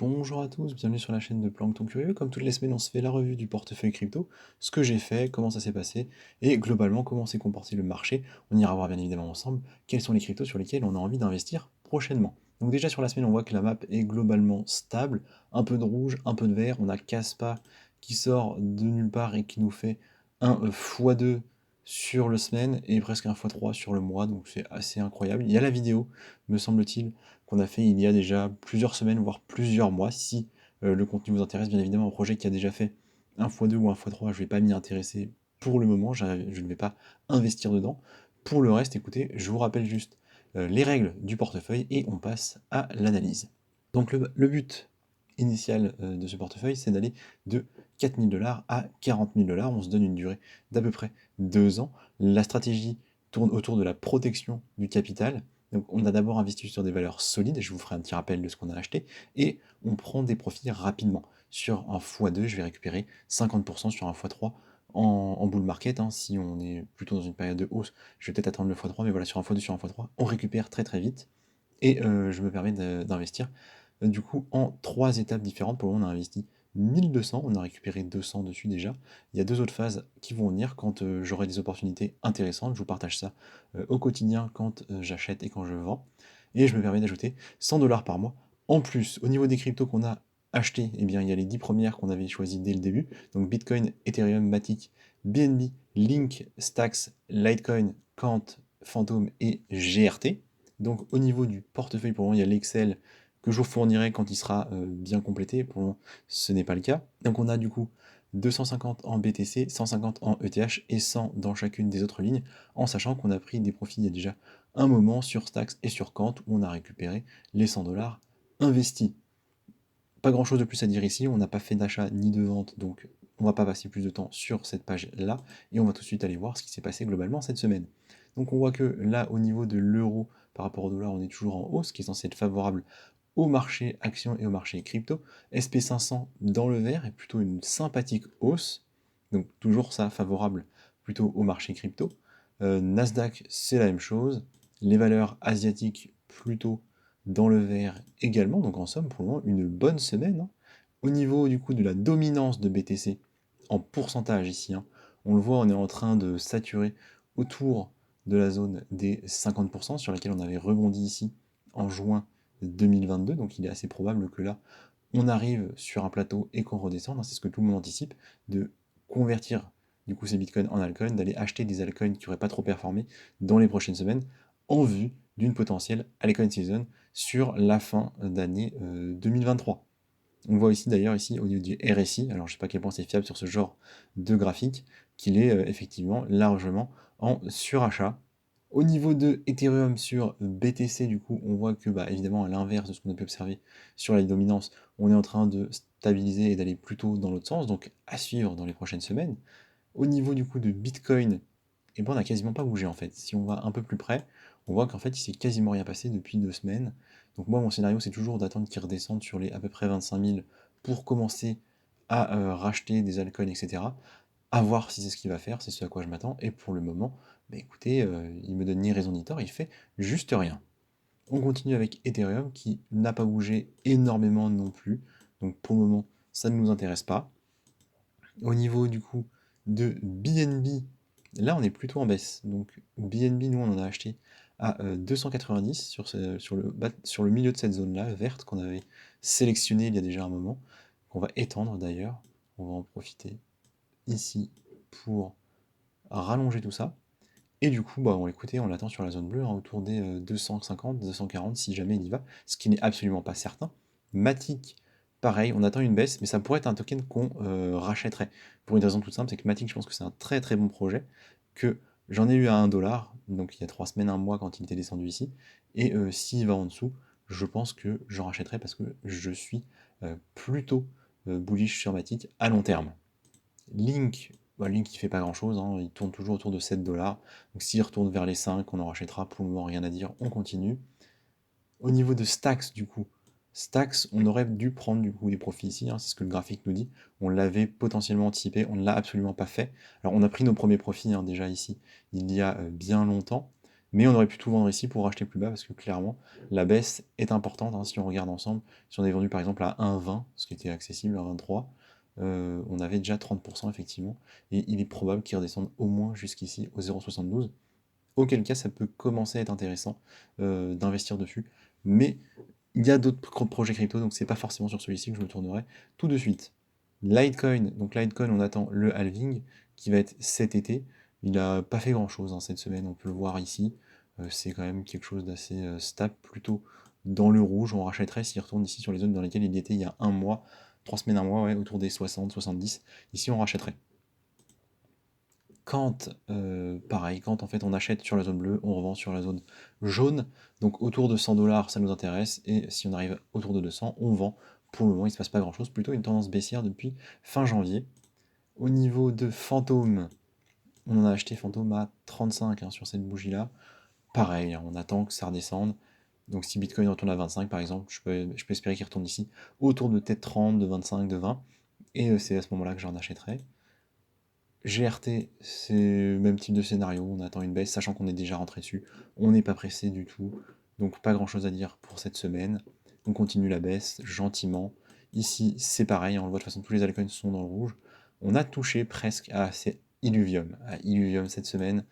Bonjour à tous, bienvenue sur la chaîne de Plancton Curieux. Comme toutes les semaines, on se fait la revue du portefeuille crypto, ce que j'ai fait, comment ça s'est passé, et globalement comment s'est comporté le marché. On ira voir bien évidemment ensemble quels sont les cryptos sur lesquels on a envie d'investir prochainement. Donc déjà sur la semaine, on voit que la map est globalement stable, un peu de rouge, un peu de vert. On a Caspa qui sort de nulle part et qui nous fait un x2 sur le semaine et presque un x3 sur le mois, donc c'est assez incroyable. Il y a la vidéo, me semble-t-il, qu'on a fait il y a déjà plusieurs semaines, voire plusieurs mois. Si le contenu vous intéresse, bien évidemment, un projet qui a déjà fait un x2 ou un x3, je ne vais pas m'y intéresser pour le moment, je ne vais pas investir dedans. Pour le reste, écoutez, je vous rappelle juste les règles du portefeuille et on passe à l'analyse. Donc le but initial de ce portefeuille, c'est d'aller de 4 000 $ à 40 000 $. On se donne une durée d'à peu près 2 ans. La stratégie tourne autour de la protection du capital. Donc on a d'abord investi sur des valeurs solides, je vous ferai un petit rappel de ce qu'on a acheté, et on prend des profits rapidement. Sur un x2, je vais récupérer 50%, sur un x3 en bull market. Si on est plutôt dans une période de hausse, je vais peut-être attendre le x3, mais voilà, sur un x2, sur un x3, on récupère très très vite. Et je me permets d'investir du coup en 3 étapes différentes. Pour le moment, on a investi 1200, on a récupéré 200 dessus déjà. Il y a 2 autres phases qui vont venir quand j'aurai des opportunités intéressantes. Je vous partage ça au quotidien quand j'achète et quand je vends. Et je me permets d'ajouter 100 $ par mois. En plus, au niveau des cryptos qu'on a achetés, eh bien, il y a les 10 premières qu'on avait choisies dès le début. Donc Bitcoin, Ethereum, Matic, BNB, Link, Stacks, Litecoin, Quant, Phantom et GRT. Donc au niveau du portefeuille, pour le moment, il y a l'Excel que je vous fournirai quand il sera bien complété. Pour le moment, ce n'est pas le cas. Donc on a du coup 250 en BTC, 150 en ETH et 100 dans chacune des autres lignes, en sachant qu'on a pris des profits il y a déjà un moment sur Stacks et sur Quant où on a récupéré les 100 $ investis. Pas grand chose de plus à dire ici, on n'a pas fait d'achat ni de vente, donc on va pas passer plus de temps sur cette page-là, et on va tout de suite aller voir ce qui s'est passé globalement cette semaine. Donc on voit que là, au niveau de l'euro par rapport au dollar, on est toujours en hausse, ce qui est censé être favorable au marché actions et au marché crypto. SP500 dans le vert est plutôt une sympathique hausse, donc toujours ça favorable plutôt au marché crypto. Nasdaq, c'est la même chose. Les valeurs asiatiques plutôt dans le vert également, donc en somme pour le moment une bonne semaine. Au niveau du coup de la dominance de BTC en pourcentage ici, on le voit, on est en train de saturer autour de la zone des 50% sur laquelle on avait rebondi ici en juin 2022, donc il est assez probable que là on arrive sur un plateau et qu'on redescende, c'est ce que tout le monde anticipe, de convertir du coup ces bitcoins en altcoins, d'aller acheter des altcoins qui n'auraient pas trop performé dans les prochaines semaines en vue d'une potentielle altcoin season sur la fin d'année 2023. On voit ici d'ailleurs ici au niveau du RSI, alors je ne sais pas à quel point c'est fiable sur ce genre de graphique, qu'il est effectivement largement en surachat. Au niveau de Ethereum sur BTC, du coup, on voit que, évidemment, à l'inverse de ce qu'on a pu observer sur la dominance, on est en train de stabiliser et d'aller plutôt dans l'autre sens, donc à suivre dans les prochaines semaines. Au niveau du coup de Bitcoin, on n'a quasiment pas bougé en fait. Si on va un peu plus près, on voit qu'en fait il s'est quasiment rien passé depuis 2 semaines. Donc moi mon scénario c'est toujours d'attendre qu'il redescende sur les à peu près 25 000 pour commencer à racheter des altcoins, etc. À voir si c'est ce qu'il va faire, c'est ce à quoi je m'attends. Et pour le moment, écoutez, il me donne ni raison ni tort, il fait juste rien. On continue avec Ethereum qui n'a pas bougé énormément non plus. Donc pour le moment, ça ne nous intéresse pas. Au niveau du coup de BNB, là on est plutôt en baisse. Donc BNB, nous on en a acheté à 290 sur le milieu de cette zone-là, verte, qu'on avait sélectionnée il y a déjà un moment, qu'on va étendre d'ailleurs. On va en profiter ici pour rallonger tout ça. Et du coup, écoutez, on l'attend sur la zone bleue, autour des 250, 240 si jamais il y va, ce qui n'est absolument pas certain. Matic, pareil, on attend une baisse, mais ça pourrait être un token qu'on rachèterait. Pour une raison toute simple, c'est que Matic, je pense que c'est un très très bon projet, que j'en ai eu à 1 $, donc il y a 3 semaines, un mois quand il était descendu ici, et s'il va en dessous, je pense que j'en rachèterai parce que je suis plutôt bullish sur Matic à long terme. Link, Link il fait pas grand chose, il tourne toujours autour de 7 $. Donc s'il retourne vers les 5, on en rachètera, pour le moment rien à dire, on continue. Au niveau de Stacks du coup, Stacks, on aurait dû prendre du coup des profits ici, c'est ce que le graphique nous dit. On l'avait potentiellement anticipé, on ne l'a absolument pas fait. Alors on a pris nos premiers profits déjà ici, il y a bien longtemps, Mais on aurait pu tout vendre ici pour racheter plus bas parce que clairement, la baisse est importante, hein, si on regarde ensemble. Si on avait vendu par exemple à 1,20, ce qui était accessible, à 1,23, on avait déjà 30% effectivement. Et il est probable qu'il redescende au moins jusqu'ici au 0,72. Auquel cas, ça peut commencer à être intéressant d'investir dessus. Mais il y a d'autres projets crypto, donc c'est pas forcément sur celui-ci que je me tournerai tout de suite. Litecoin, donc Litecoin, on attend le halving qui va être cet été. Il n'a pas fait grand-chose, hein, cette semaine, on peut le voir ici. C'est quand même quelque chose d'assez stable, plutôt dans le rouge. On rachèterait s'il retourne ici sur les zones dans lesquelles il était il y a un mois, 3 semaines, un mois, ouais, autour des 60, 70. Ici, on rachèterait. Quand, pareil, quand en fait on achète sur la zone bleue, on revend sur la zone jaune. Donc autour de 100 $, ça nous intéresse. Et si on arrive autour de 200, on vend. Pour le moment, il ne se passe pas grand-chose. Plutôt une tendance baissière depuis fin janvier. Au niveau de Fantôme, on en a acheté Fantôme à 35, hein, sur cette bougie-là. Pareil, hein, on attend que ça redescende. Donc si Bitcoin retourne à 25 par exemple, je peux espérer qu'il retourne ici autour de peut-être 30, de 25, de 20. Et c'est à ce moment-là que j'en achèterai. GRT, c'est le même type de scénario, on attend une baisse, sachant qu'on est déjà rentré dessus, on n'est pas pressé du tout, donc pas grand chose à dire pour cette semaine. On continue la baisse gentiment. Ici, c'est pareil, on le voit de toute façon, tous les altcoins sont dans le rouge. On a touché presque à ces Illuvium. À Illuvium cette semaine,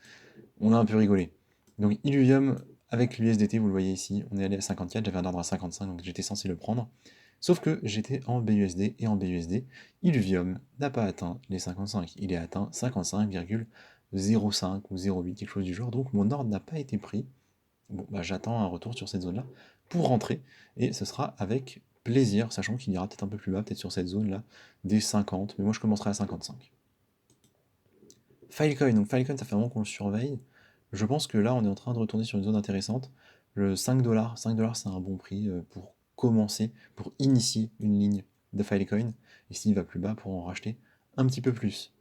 on a un peu rigolé. Donc Illuvium, avec l'USDT, vous le voyez ici, on est allé à 54, j'avais un ordre à 55, donc j'étais censé le prendre. Sauf que j'étais en BUSD, et en BUSD, Illuvium n'a pas atteint les 55, il est atteint 55,05 ou 0,8, quelque chose du genre, donc mon ordre n'a pas été pris. Bon, bah, j'attends un retour sur cette zone-là pour rentrer, et ce sera avec plaisir, sachant qu'il ira peut-être un peu plus bas, peut-être sur cette zone-là, des 50, mais moi je commencerai à 55. Filecoin, donc Filecoin, ça fait un moment qu'on le surveille. Je pense que là, on est en train de retourner sur une zone intéressante. Le 5 $, 5 $, c'est un bon prix pour commencer, pour initier une ligne de Filecoin. Et s'il va plus bas, pour en racheter un petit peu plus.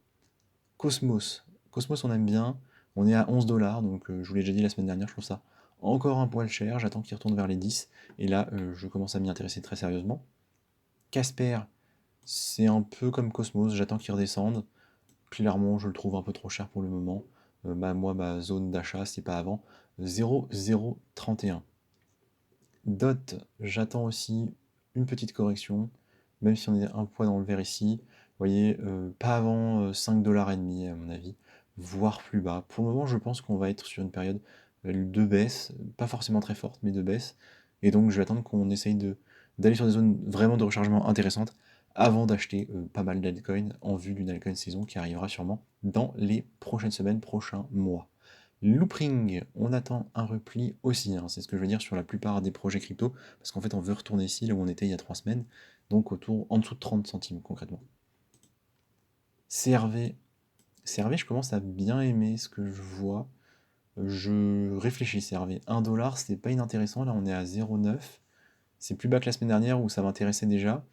Cosmos. Cosmos, on aime bien. On est à 11 $, donc je vous l'ai déjà dit la semaine dernière, je trouve ça encore un poil cher. J'attends qu'il retourne vers les 10. Et là, je commence à m'y intéresser très sérieusement. Casper, c'est un peu comme Cosmos, j'attends qu'il redescende. Clairement, je le trouve un peu trop cher pour le moment. Moi, ma zone d'achat, c'est pas avant 0,031. Dot, j'attends aussi une petite correction, même si on est un poids dans le vert ici. Vous voyez, pas avant 5,5 $ à mon avis, voire plus bas. Pour le moment, je pense qu'on va être sur une période de baisse, pas forcément très forte, mais de baisse. Et donc, je vais attendre qu'on essaye d'aller sur des zones vraiment de rechargement intéressantes avant d'acheter pas mal d'altcoins en vue d'une altcoin saison qui arrivera sûrement dans les prochaines semaines, prochains mois. Loopring, on attend un repli aussi, hein, c'est ce que je veux dire sur la plupart des projets crypto, parce qu'en fait on veut retourner ici là où on était il y a 3 semaines, donc en dessous de 30 centimes concrètement. CRV, CRV, je commence à bien aimer ce que je vois. Je réfléchis, CRV. 1 $, c'est pas inintéressant, là on est à 0,9. C'est plus bas que la semaine dernière où ça m'intéressait déjà.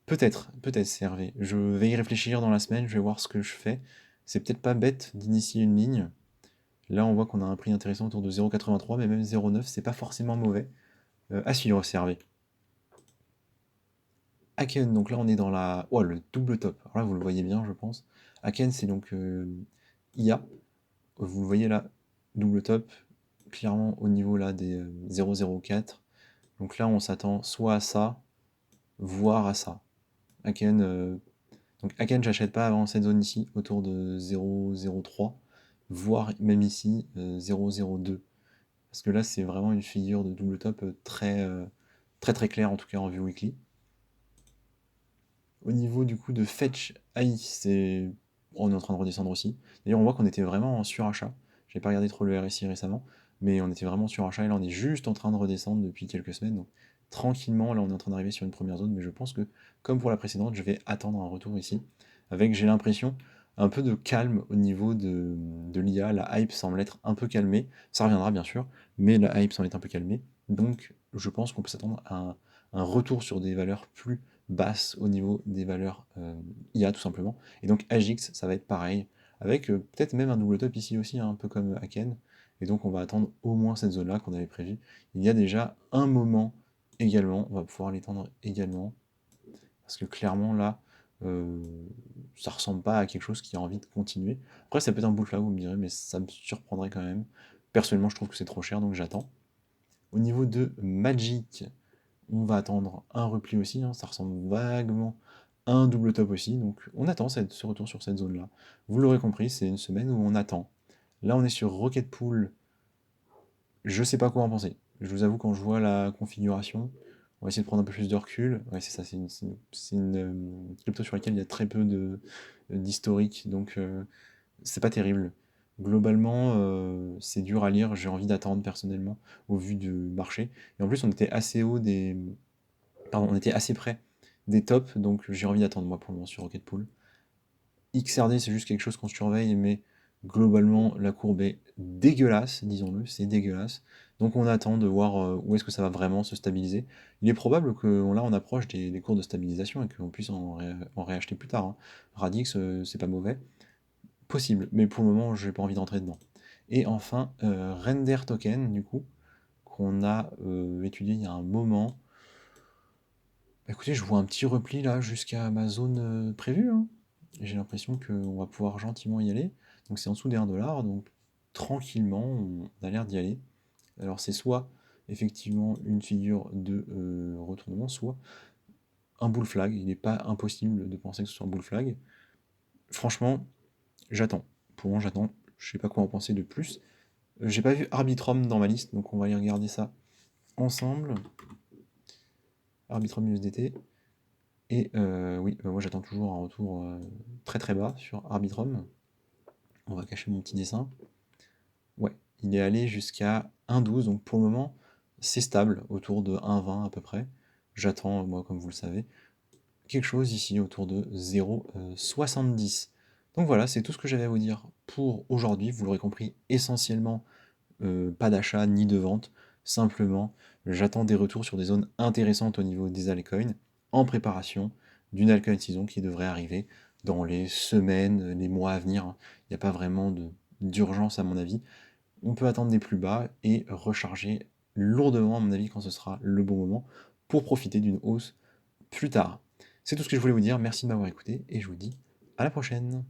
Peut-être CRV. Je vais y réfléchir dans la semaine, je vais voir ce que je fais. C'est peut-être pas bête d'initier une ligne. Là, on voit qu'on a un prix intéressant autour de 0,83, mais même 0,9, c'est pas forcément mauvais. À suivre, CRV. Aken, donc là, on est dans la... Oh, le double top. Alors là, vous le voyez bien, je pense. Aken, c'est donc IA. Vous le voyez là, double top, clairement au niveau là des 0,04. Donc là, on s'attend soit à ça, voire à ça. Aken, donc Aken, j'achète pas avant cette zone ici, autour de 0,03, voire même ici 0,02. Parce que là, c'est vraiment une figure de double top très claire, en tout cas en vue weekly. Au niveau du coup de Fetch AI, on est en train de redescendre aussi. D'ailleurs, on voit qu'on était vraiment en surachat. J'ai pas regardé trop le RSI récemment, mais on était vraiment en surachat et là, on est juste en train de redescendre depuis quelques semaines. Donc, tranquillement, là, on est en train d'arriver sur une première zone, mais je pense que, comme pour la précédente, je vais attendre un retour ici. Avec, j'ai l'impression, un peu de calme au niveau de l'IA. La hype semble être un peu calmée. Ça reviendra, bien sûr, mais la hype semble être un peu calmée. Donc, je pense qu'on peut s'attendre à un retour sur des valeurs plus basse au niveau des valeurs IA tout simplement. Et donc Agix, ça va être pareil, avec peut-être même un double top ici aussi, hein, un peu comme Aken. Et donc on va attendre au moins cette zone-là qu'on avait prévue. Il y a déjà un moment également, on va pouvoir l'étendre également, parce que clairement là, euh, ça ressemble pas à quelque chose qui a envie de continuer. Après ça peut être un bull flag, vous me direz, mais ça me surprendrait quand même. Personnellement, je trouve que c'est trop cher, donc j'attends. Au niveau de Magic, on va attendre un repli aussi, hein, ça ressemble vaguement à un double top aussi, donc on attend ce retour sur cette zone-là. Vous l'aurez compris, c'est une semaine où on attend. Là, on est sur Rocket Pool, je sais pas quoi en penser. Je vous avoue, quand je vois la configuration, on va essayer de prendre un peu plus de recul. Ouais, c'est ça, c'est une crypto sur laquelle il y a très peu d'historique, donc c'est pas terrible. Globalement, c'est dur à lire, j'ai envie d'attendre personnellement, au vu du marché. Et en plus, on était assez haut des. Pardon, on était assez près des tops, donc j'ai envie d'attendre moi pour le moment sur Rocket Pool. XRD, c'est juste quelque chose qu'on surveille, mais globalement, la courbe est dégueulasse, disons-le, c'est dégueulasse. Donc on attend de voir où est-ce que ça va vraiment se stabiliser. Il est probable que là, on approche des cours de stabilisation et qu'on puisse en réacheter plus tard, hein. Radix, c'est pas mauvais. Possible, mais pour le moment, j'ai pas envie d'entrer dedans. Et enfin, Render Token, du coup, qu'on a étudié il y a un moment. Bah, écoutez, je vois un petit repli là jusqu'à ma zone prévue, hein. J'ai l'impression qu'on va pouvoir gentiment y aller. Donc c'est en dessous des 1 $, donc tranquillement, on a l'air d'y aller. Alors c'est soit effectivement une figure de retournement, soit un bull flag. Il n'est pas impossible de penser que ce soit un bull flag. Franchement, j'attends. Pour le moment, j'attends. Je sais pas quoi en penser de plus. J'ai pas vu Arbitrum dans ma liste, donc on va aller regarder ça ensemble. Arbitrum USDT. Et oui, moi j'attends toujours un retour très très bas sur Arbitrum. On va cacher mon petit dessin. Ouais, il est allé jusqu'à 1,12, donc pour le moment, c'est stable, autour de 1,20 à peu près. J'attends, moi, comme vous le savez, quelque chose ici autour de 0,70. Donc voilà, c'est tout ce que j'avais à vous dire pour aujourd'hui. Vous l'aurez compris, essentiellement, pas d'achat ni de vente. Simplement, j'attends des retours sur des zones intéressantes au niveau des altcoins, en préparation d'une altcoin saison qui devrait arriver dans les semaines, les mois à venir, hein. Il n'y a pas vraiment d'urgence à mon avis. On peut attendre des plus bas et recharger lourdement à mon avis quand ce sera le bon moment pour profiter d'une hausse plus tard. C'est tout ce que je voulais vous dire, merci de m'avoir écouté et je vous dis à la prochaine.